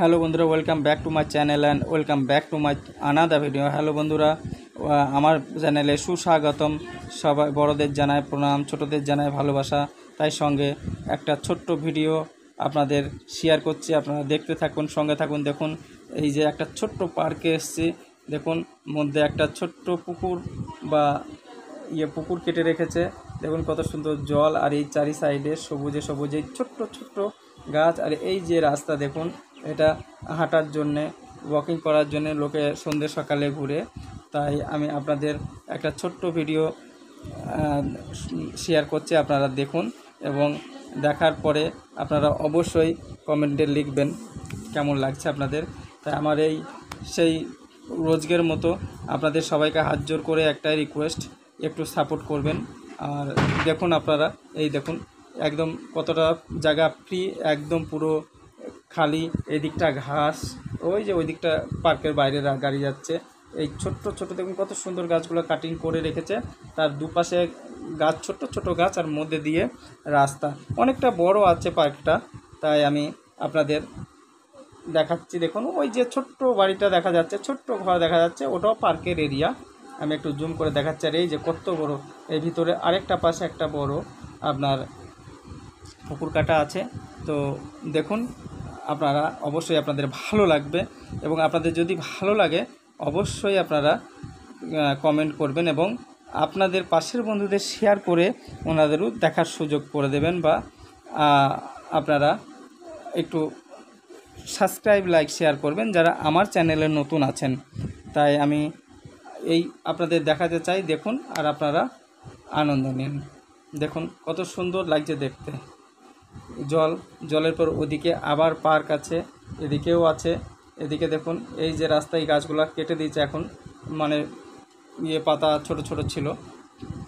Hello বন্ধুরা, welcome back to my channel and welcome back to my another video. Hello বন্ধুরা, আমার চ্যানেলে সুস্বাগতম। সবাই বড়দের জানায় প্রণাম, ছোটদের জানায় ভালোবাসা। তাই সঙ্গে একটা ছোট্ট ভিডিও আপনাদের শেয়ার করছি, আপনারা দেখতে থাকুন, সঙ্গে থাকুন। দেখুন, এই যে একটা ছোট্ট পার্কে এসেছি। দেখুন, মধ্যে একটা ছোট্ট পুকুর বা পুকুর কেটে রেখেছে। দেখুন কত সুন্দর জল, আর এই চারি সাইডে সবুজে সবুজে ছোট্ট ছোট্ট গাছ। আর এই যে রাস্তা দেখুন, এটা হাঁটার জন্যে, ওয়াকিং করার জন্যে লোকে সন্ধ্যে সকালে ঘুরে। তাই আমি আপনাদের একটা ছোট্ট ভিডিও শেয়ার করছি, আপনারা দেখুন এবং দেখার পরে আপনারা অবশ্যই কমেন্টে লিখবেন কেমন লাগছে আপনাদের। তাই আমার এই সেই রোজগের মতো আপনাদের সবাইকে হাত জোর করে একটাই রিকোয়েস্ট, একটু সাপোর্ট করবেন। আর দেখুন আপনারা, এই দেখুন একদম কতটা জায়গা ফ্রি, একদম পুরো খালি। এই দিকটা ঘাস, ওই যে ওই দিকটা পার্কের বাইরে গাড়ি যাচ্ছে। এই ছোট্ট ছোট দেখুন কত সুন্দর গাছগুলো কাটিং করে রেখেছে। তার দুপাশে গাছ, ছোট্ট ছোট গাছ, আর মধ্যে দিয়ে রাস্তা। অনেকটা বড় আছে পার্কটা, তাই আমি আপনাদের দেখাচ্ছি। দেখুন ওই যে ছোট্ট বাড়িটা দেখা যাচ্ছে, ছোট্ট ঘর দেখা যাচ্ছে, ওটাও পার্কের এরিয়া। আমি একটু জুম করে দেখাচ্ছি। আর এই যে কত বড়, এই ভিতরে আরেকটা পাশে একটা বড় আপনার পুকুর কাটা আছে। তো দেখুন, আপনারা অবশ্যই আপনাদের ভালো লাগবে, এবং আপনাদের যদি ভালো লাগে অবশ্যই আপনারা কমেন্ট করবেন এবং আপনাদের পাশের বন্ধুদের শেয়ার করে ওনাদেরও দেখার সুযোগ করে দেবেন, বা আপনারা একটু সাবস্ক্রাইব, লাইক, শেয়ার করবেন যারা আমার চ্যানেলে নতুন আছেন। তাই আমি এই আপনাদের দেখাতে চাই। দেখুন, আর আপনারা আনন্দ নিন। দেখুন কত সুন্দর লাগছে দেখতে। জলের পর ওদিকে আবার পার্ক আছে, এদিকেও আছে। এদিকে দেখুন, এই যে রাস্তায় গাছগুলো কেটে দিয়েছে এখন, মানে পাতা ছোট ছোট ছিল,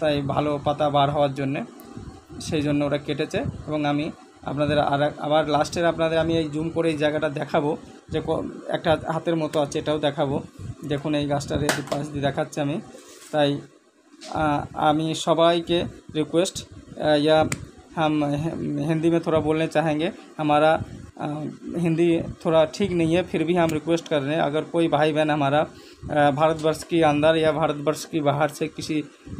তাই ভালো পাতা বার হওয়ার জন্যে, সেই জন্য ওরা কেটেছে। এবং আমি আপনাদের আবার লাস্টের আপনাদের আমি এই জুম করে এই জায়গাটা দেখাবো, যে একটা হাতের মতো আছে, এটাও দেখাবো। দেখুন এই গাছটার পাশ দিয়ে দেখাচ্ছি আমি। তাই আমি সবাইকে रिक्वेस्ट, या हम हिंदी में थोड़ा बोलने चाहेंगे। हमारा हिंदी थोड़ा ठीक नहीं है, फिर भी हम रिक्वेस्ट कर रहे हैं, अगर कोई भाई बहन हमारा भारतवर्ष के अंदर या भारतवर्ष की बाहर से किसी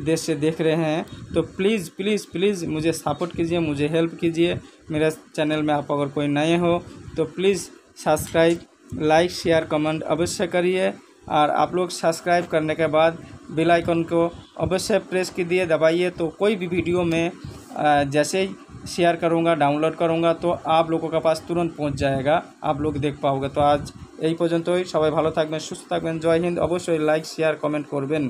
देश से देख रहे हैं, तो प्लीज़ प्लीज़ प्लीज़ मुझे सपोर्ट कीजिए, मुझे हेल्प कीजिए। मेरे चैनल में आप अगर कोई नए हो तो please subscribe, like, share, comment अवश्य करिए। और आप लोग सब्सक्राइब करने के बाद बेल आइकन को अवश्य प्रेस कीजिए, दबाइए, तो कोई भी वीडियो में जैसे ही शेयर करूँगा, डाउनलोड करूँगा, तो आप लोगों के पास तुरंत पहुँच जाएगा, आप लोग देख पाओगे। तो आज এই পর্যন্তই। সবাই ভালো থাকবেন, সুস্থ থাকবেন। জয় হিন্দ। অবশ্যই লাইক, শেয়ার, কমেন্ট করবেন।